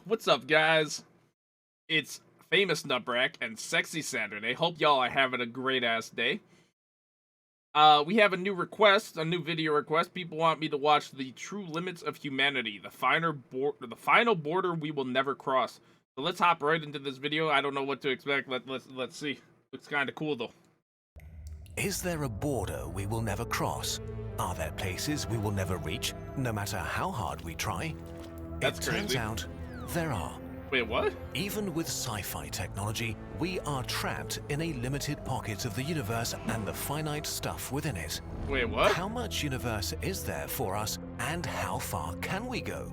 What's up, guys? It's famous Nutbrack and Sexy Saturday. Hope y'all are having a great ass day. We have a new request, a new video request. People want me to watch The True Limits of Humanity, the final border we will never cross. So let's hop right into this video. I don't know what to expect. Let's see. Looks kind of cool though. Is there a border we will never cross? Are there places we will never reach, no matter how hard we try? That's it turns crazy. out there are. Wait, what? Even with sci-fi technology, we are trapped in a limited pocket of the universe and the finite stuff within it. Wait, what? How much universe is there for us, and how far can we go?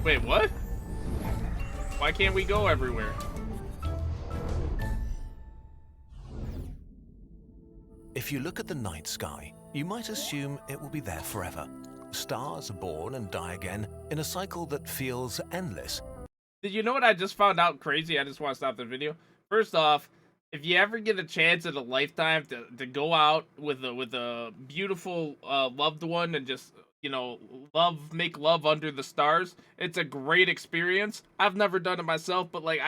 Wait, what? Why can't we go everywhere? If you look at the night sky, you might assume it will be there forever. Stars are born and die again in a cycle that feels endless. Did you know what I just found out crazy? I just want to stop the video. First off, if you ever get a chance in a lifetime to go out with a beautiful loved one and just, you know, make love under the stars, it's a great experience. I've never done it myself, but like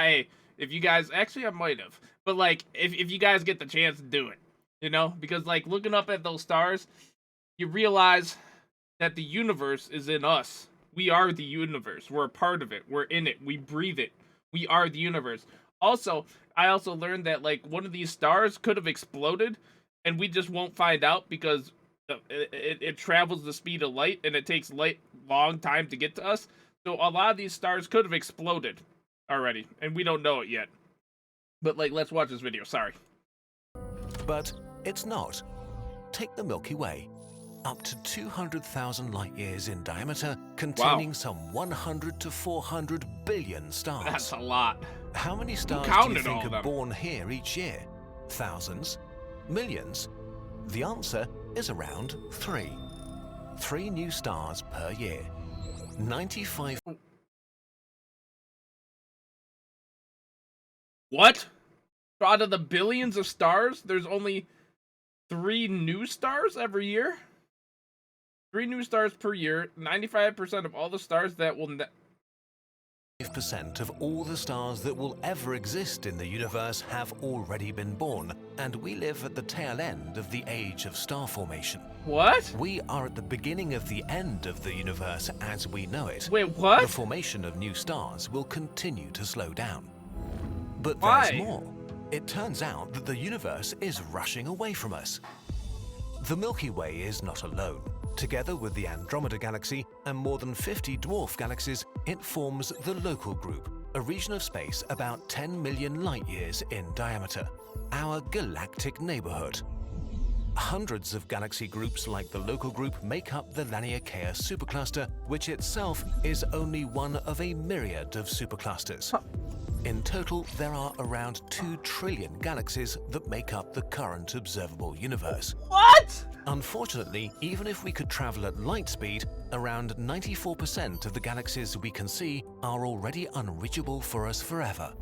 if you guys, actually I might have, but like if you guys get the chance to do it, you know, because like looking up at those stars, you realize that the universe is in us. We are the universe. We're a part of it. We're in it. We breathe it. We are the universe. Also, I also learned that like one of these stars could have exploded and we just won't find out because it travels the speed of light and it takes long time to get to us. So a lot of these stars could have exploded already and we don't know it yet. But like, let's watch this video. Sorry. But it's not. Take the Milky Way. Up to 200,000 light years in diameter, containing some 100 to 400 billion stars. That's a lot. How many stars do you think are born here each year? Thousands? Millions? The answer is around 3. 3 new stars per year. 95. What? So out of the billions of stars, there's only 3 new stars every year? 3 new stars per year, 95% of all the stars that will 5% of all the stars that will ever exist in the universe have already been born, and we live at the tail end of the age of star formation. What? We are at the beginning of the end of the universe as we know it. Wait, what? The formation of new stars will continue to slow down. But Why? there's more. It turns out that the universe is rushing away from us. The Milky Way is not alone. Together with the Andromeda Galaxy and more than 50 dwarf galaxies, it forms the Local Group, a region of space about 10 million light-years in diameter, our galactic neighborhood. Hundreds of galaxy groups like the Local Group make up the Laniakea supercluster, which itself is only one of a myriad of superclusters. In total, there are around 2 trillion galaxies that make up the current observable universe. What? Unfortunately, even if we could travel at light speed, around 94% of the galaxies we can see are already unreachable for us forever.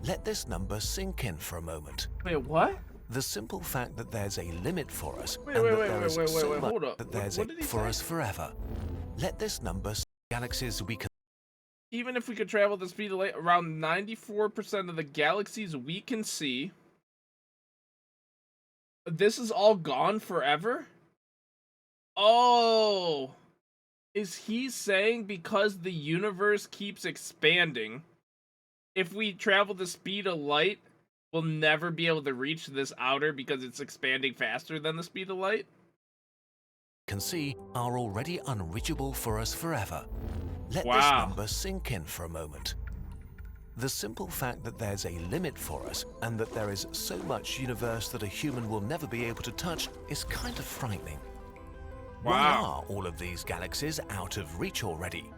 Let this number sink in for a moment. Wait, what? The simple fact that there's a limit for us, Wait, and wait, that wait, there wait, is wait, so wait, much hold up. that there's What did he for say? us forever. Let this number galaxies we can. Even if we could travel the speed of light, around 94% of the galaxies we can see, this is all gone forever? Oh, is he saying because the universe keeps expanding, if we travel the speed of light, we'll never be able to reach this outer because it's expanding faster than the speed of light? Can see are already unreachable for us forever. Let this Wow. number sink in for a moment. The simple fact that there's a limit for us and that there is so much universe that a human will never be able to touch is kind of frightening. Why Wow. are all of these galaxies out of reach already?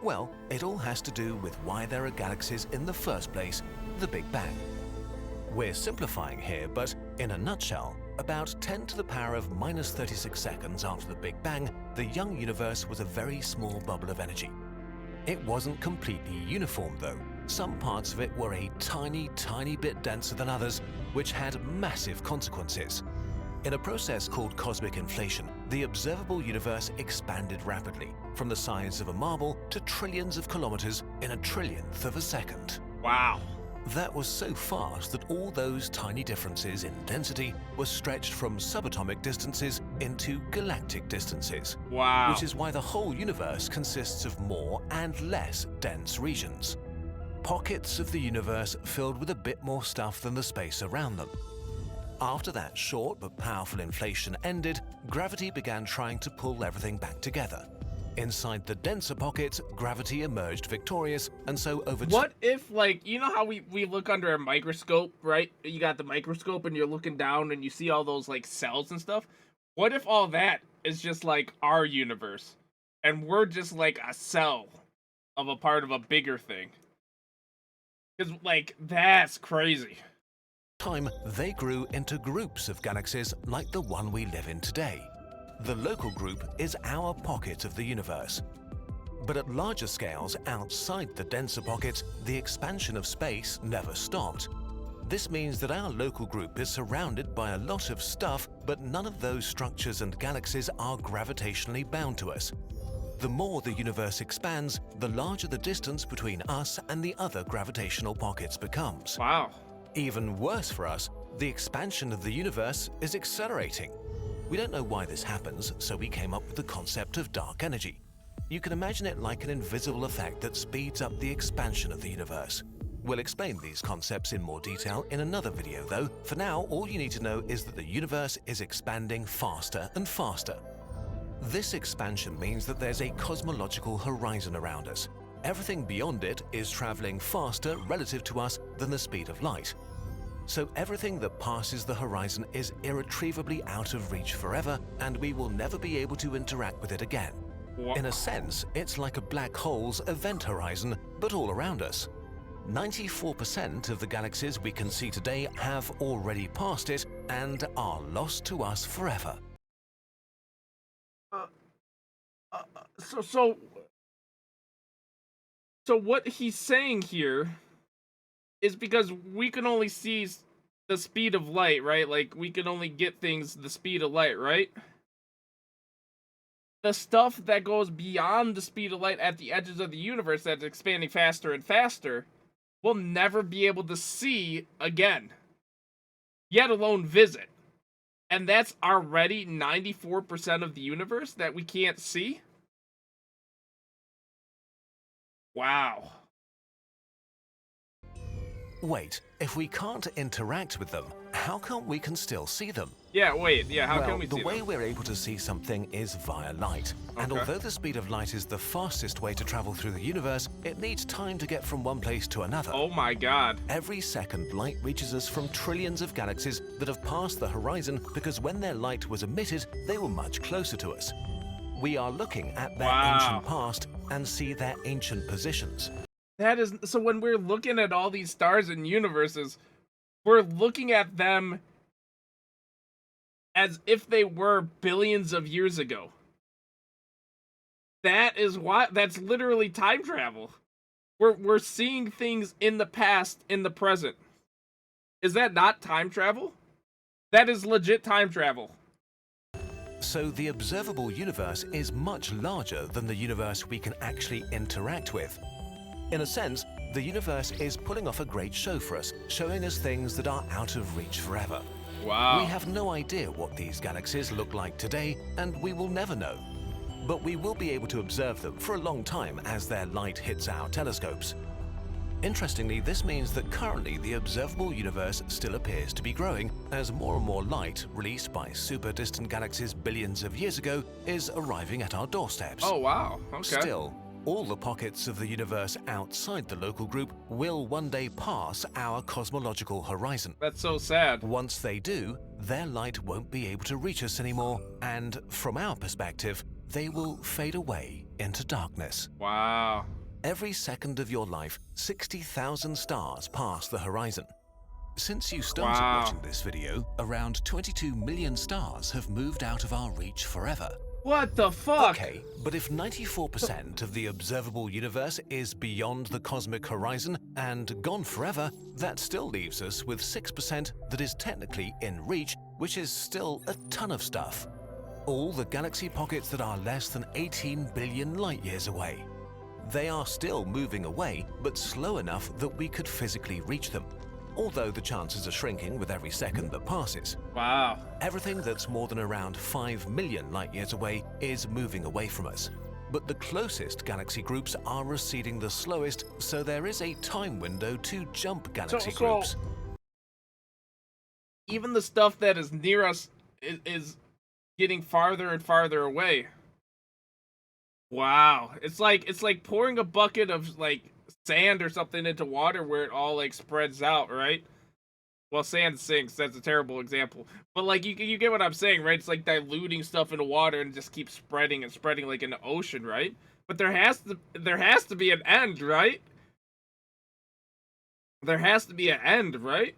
Well, it all has to do with why there are galaxies in the first place, the Big Bang. We're simplifying here, but in a nutshell, about 10 to the power of minus 36 seconds after the Big Bang, the young universe was a very small bubble of energy. It wasn't completely uniform though. Some parts of it were a tiny bit denser than others, which had massive consequences. In a process called cosmic inflation, the observable universe expanded rapidly, from the size of a marble to trillions of kilometers in a trillionth of a second. Wow. That was so fast that all those tiny differences in density were stretched from subatomic distances into galactic distances. Wow. Which is why the whole universe consists of more and less dense regions. Pockets of the universe filled with a bit more stuff than the space around them. After that short but powerful inflation ended, gravity began trying to pull everything back together. Inside the denser pockets, gravity emerged victorious, and so over time... What if, like, you know how we look under a microscope, right? You got the microscope and you're looking down and you see all those, like, cells and stuff? What if all that is just, like, our universe? And we're just, like, a cell of a part of a bigger thing? Because, like, that's crazy. Time, they grew into groups of galaxies like the one we live in today. The local group is our pocket of the universe. But at larger scales outside the denser pockets, the expansion of space never stopped. This means that our local group is surrounded by a lot of stuff, but none of those structures and galaxies are gravitationally bound to us. The more the universe expands, the larger the distance between us and the other gravitational pockets becomes. Wow. Even worse for us, the expansion of the universe is accelerating. We don't know why this happens, so we came up with the concept of dark energy. You can imagine it like an invisible effect that speeds up the expansion of the universe. We'll explain these concepts in more detail in another video though. For now, all you need to know is that the universe is expanding faster and faster. This expansion means that there's a cosmological horizon around us. Everything beyond it is traveling faster relative to us than the speed of light. So everything that passes the horizon is irretrievably out of reach forever, and we will never be able to interact with it again. In a sense, it's like a black hole's event horizon, but all around us. 94% of the galaxies we can see today have already passed it and are lost to us forever. So what he's saying here is because we can only see the speed of light, right? Like, we can only get things the speed of light, right? The stuff that goes beyond the speed of light at the edges of the universe that's expanding faster and faster, we'll never be able to see again, yet alone visit. And that's already 94% of the universe that we can't see? Wow. Wait, if we can't interact with them, how come we can still see them? Yeah, wait, yeah, how well, can we see the way them? we're able to see something is via light. And Okay. although the speed of light is the fastest way to travel through the universe, it needs time to get from one place to another. Oh my god. Every second, light reaches us from trillions of galaxies that have passed the horizon because when their light was emitted, they were much closer to us. We are looking at their Wow. ancient past and see their ancient positions. That is, so when we're looking at all these stars and universes, we're looking at them as if they were billions of years ago. That is why, that's literally time travel. We're seeing things in the past, in the present. Is that not time travel? That is legit time travel. So the observable universe is much larger than the universe we can actually interact with. In a sense, the universe is pulling off a great show for us, showing us things that are out of reach forever. Wow. We have no idea what these galaxies look like today, and we will never know. But we will be able to observe them for a long time as their light hits our telescopes. Interestingly, this means that currently the observable universe still appears to be growing as more and more light released by super distant galaxies billions of years ago is arriving at our doorsteps. Oh, wow. Okay. Still, all the pockets of the universe outside the local group will one day pass our cosmological horizon. That's so sad. Once they do, their light won't be able to reach us anymore, and from our perspective, they will fade away into darkness. Wow. Every second of your life, 60,000 stars pass the horizon. Since you started Wow. watching this video, around 22 million stars have moved out of our reach forever. What the fuck? Okay, but if 94% of the observable universe is beyond the cosmic horizon and gone forever, that still leaves us with 6% that is technically in reach, which is still a ton of stuff. all the galaxy pockets that are less than 18 billion light-years away. They are still moving away, but slow enough that we could physically reach them, although the chances are shrinking with every second that passes. Wow. Everything that's more than around 5 million light-years away is moving away from us. But the closest galaxy groups are receding the slowest, so there is a time window to jump galaxy groups. Even the stuff that is near us is getting farther and farther away. Wow. It's like pouring a bucket of like sand or something into water where it all like spreads out, right? Well, sand sinks. That's a terrible example. But like you get what I'm saying, right? It's like diluting stuff into water and just keeps spreading and spreading like in the ocean, right? But there has to be an end, right? There has to be an end, right?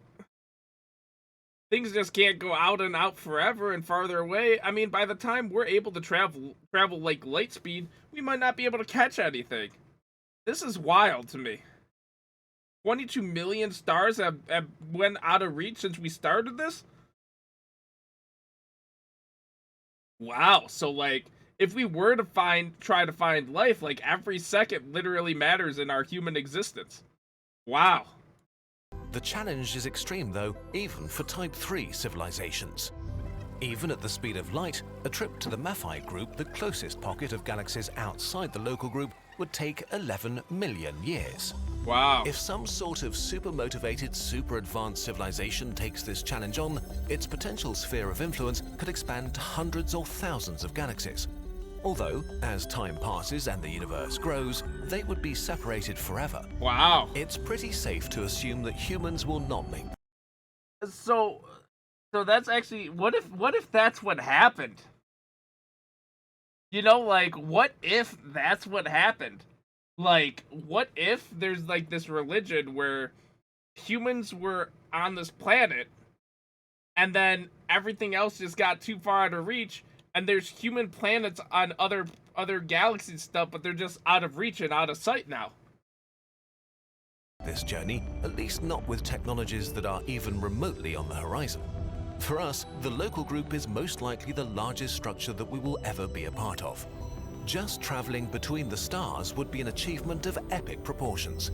Things just can't go out and out forever and farther away. I mean, by the time we're able to travel like light speed, we might not be able to catch anything. This is wild to me. 22 million stars have went out of reach since we started this? Wow, so like, if we were to try to find life, like every second literally matters in our human existence. Wow. The challenge is extreme though, even for Type 3 civilizations. Even at the speed of light, a trip to the Maphite group, the closest pocket of galaxies outside the local group, would take 11 million years. Wow. If some sort of super-motivated, super-advanced civilization takes this challenge on, its potential sphere of influence could expand to hundreds or thousands of galaxies. Although, as time passes and the universe grows, they would be separated forever. Wow. It's pretty safe to assume that humans will not make. So that's actually, what if that's what happened? You know, like, what if that's what happened? Like, what if there's like this religion where humans were on this planet and then everything else just got too far out of reach, and there's human planets on other galaxies stuff, but they're just out of reach and out of sight now. This journey, at least not with technologies that are even remotely on the horizon. For us, the local group is most likely the largest structure that we will ever be a part of. Just traveling between the stars would be an achievement of epic proportions.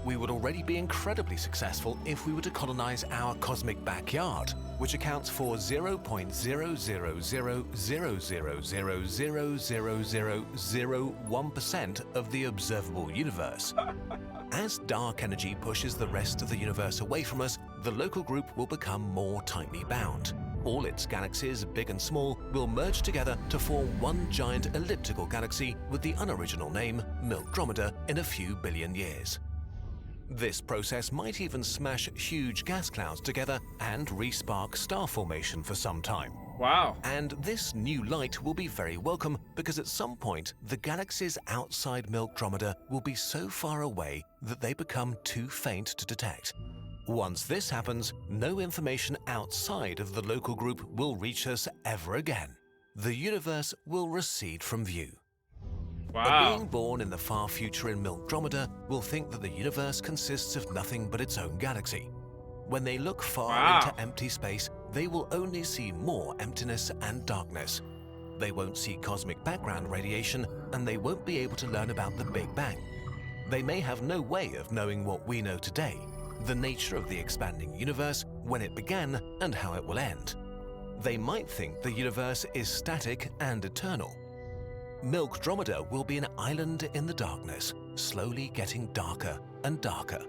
We would already be incredibly successful if we were to colonize our cosmic backyard, which accounts for 0.00000000001% of the observable universe. As dark energy pushes the rest of the universe away from us, the local group will become more tightly bound. All its galaxies, big and small, will merge together to form one giant elliptical galaxy with the unoriginal name Milkdromeda in a few billion years. This process might even smash huge gas clouds together and re-spark star formation for some time. Wow. And this new light will be very welcome because at some point the galaxies outside Milkdromeda will be so far away that they become too faint to detect. Once this happens, no information outside of the local group will reach us ever again. The universe will recede from view. Wow. A being born in the far future in Milkdromeda will think that the universe consists of nothing but its own galaxy. When they look far into empty space, they will only see more emptiness and darkness. They won't see cosmic background radiation, and they won't be able to learn about the Big Bang. They may have no way of knowing what we know today, the nature of the expanding universe, when it began, and how it will end. They might think the universe is static and eternal. Milkdromeda will be an island in the darkness, slowly getting darker and darker.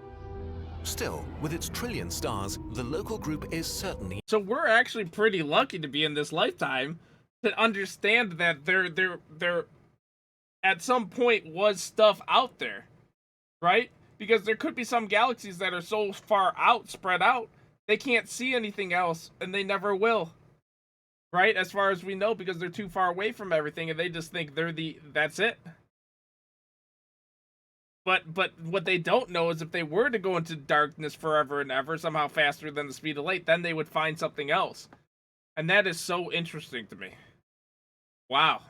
Still, with its trillion stars, the local group is certainly... So we're actually pretty lucky to be in this lifetime to understand that there at some point was stuff out there, right? Because there could be some galaxies that are so far out, spread out, they can't see anything else, and they never will. Right, as far as we know, because they're too far away from everything, and they just think that's it. But what they don't know is if they were to go into darkness forever and ever, somehow faster than the speed of light, then they would find something else. And that is so interesting to me. Wow.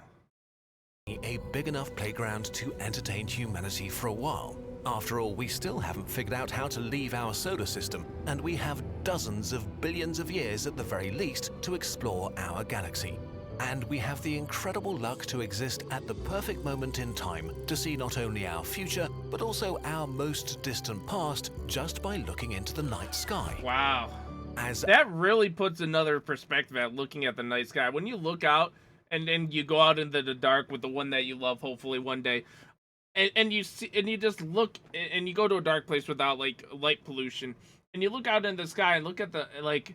A big enough playground to entertain humanity for a while. After all, we still haven't figured out how to leave our solar system, and we have dozens of billions of years at the very least to explore our galaxy. And we have the incredible luck to exist at the perfect moment in time to see not only our future, but also our most distant past just by looking into the night sky. Wow. That really puts another perspective at looking at the night sky. When you look out and then you go out into the dark with the one that you love, hopefully one day, and you see, and you just look, and you go to a dark place without like light pollution, and you look out in the sky and look at the like,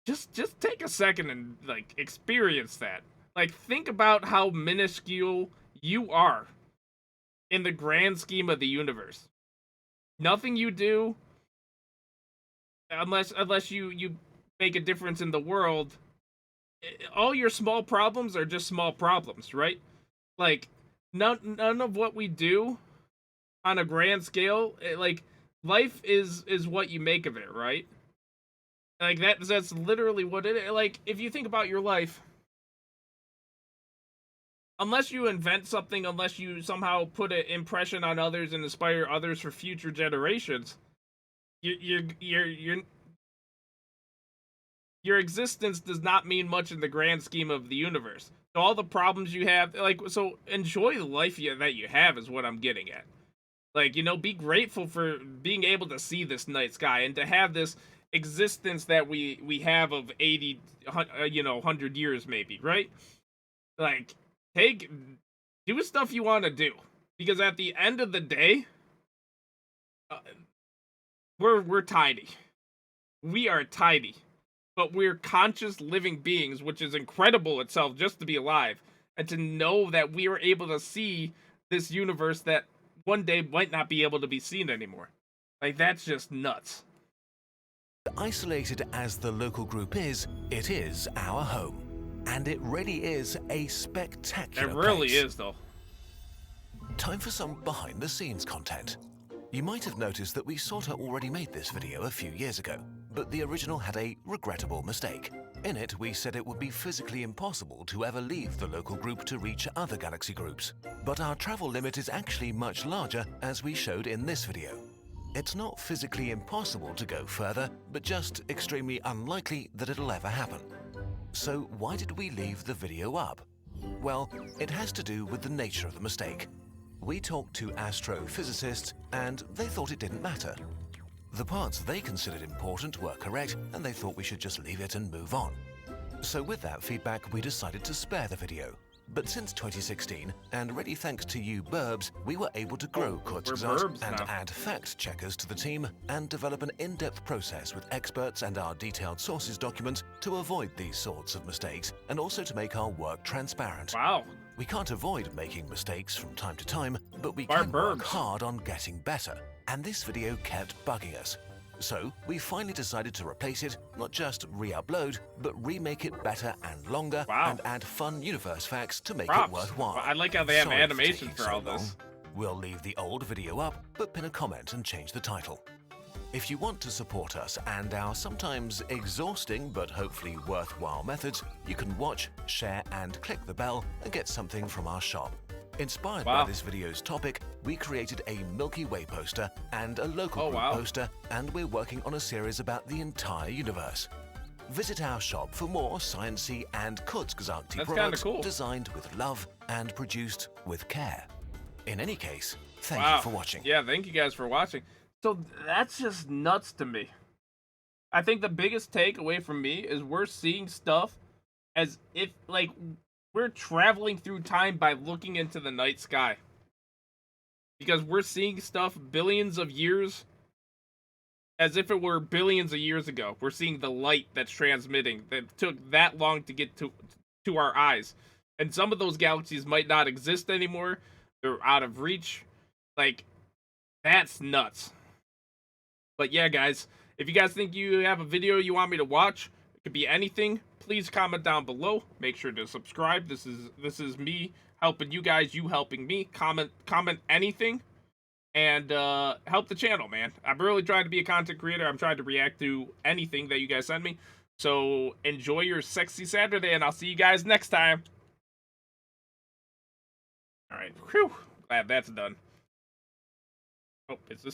just take a second and like experience that. Like, think about how minuscule you are in the grand scheme of the universe. Nothing you do, unless you make a difference in the world, all your small problems are just small problems, right? Like, none of what we do on a grand scale, like, life is what you make of it, right? Like, that's literally what it is. Like, if you think about your life, unless you invent something, unless you somehow put an impression on others and inspire others for future generations, your existence does not mean much in the grand scheme of the universe. So all the problems you have, like, so enjoy the life that you have is what I'm getting at. Like, you know, be grateful for being able to see this night sky and to have this existence that we have of 80, 100 years maybe, right? Like, do stuff you want to do, because at the end of the day, we're tiny. We are tiny, but we're conscious living beings, which is incredible itself just to be alive and to know that we are able to see this universe that one day might not be able to be seen anymore. Like, that's just nuts. Isolated as the local group is, it is our home. And it really is a spectacular It really place. is, though. Time for some behind-the-scenes content. You might have noticed that we sorta already made this video a few years ago, but the original had a regrettable mistake. In it, we said it would be physically impossible to ever leave the local group to reach other galaxy groups. But our travel limit is actually much larger, as we showed in this video. It's not physically impossible to go further, but just extremely unlikely that it'll ever happen. So why did we leave the video up? Well, it has to do with the nature of the mistake. We talked to astrophysicists and they thought it didn't matter. The parts they considered important were correct and they thought we should just leave it and move on. So with that feedback, we decided to spare the video. But since 2016, and really thanks to you burbs, we were able to grow Kurzgesagt and add fact-checkers to the team and develop an in-depth process with experts and our detailed sources document to avoid these sorts of mistakes and also to make our work transparent. Wow. We can't avoid making mistakes from time to time, but we can work hard on getting better. And this video kept bugging us. So we finally decided to replace it, not just re-upload, but remake it better and longer and add fun universe facts to make it worthwhile. Well, I like how they have animation for all this. We'll leave the old video up, but pin a comment and change the title. If you want to support us and our sometimes exhausting but hopefully worthwhile methods, you can watch, share and click the bell and get something from our shop. Inspired by this video's topic, we created a Milky Way poster and a local group poster, and we're working on a series about the entire universe. Visit our shop for more sciencey and Kurzgesagt products designed with love and produced with care. In any case, thank you for watching. Yeah, thank you guys for watching. So that's just nuts to me. I think the biggest takeaway from me is we're seeing stuff as if, like, we're traveling through time by looking into the night sky. Because we're seeing stuff billions of years as if it were billions of years ago. We're seeing the light that's transmitting that took that long to get to our eyes. And some of those galaxies might not exist anymore. They're out of reach. Like, that's nuts. But yeah, guys, if you guys think you have a video you want me to watch, it could be anything, please comment down below. Make sure to subscribe. This is me helping you guys, you helping me. Comment anything and help the channel, man. I'm really trying to be a content creator. I'm trying to react to anything that you guys send me. So enjoy your sexy Saturday, and I'll see you guys next time. All right. Whew. Glad that's done. Oh, is this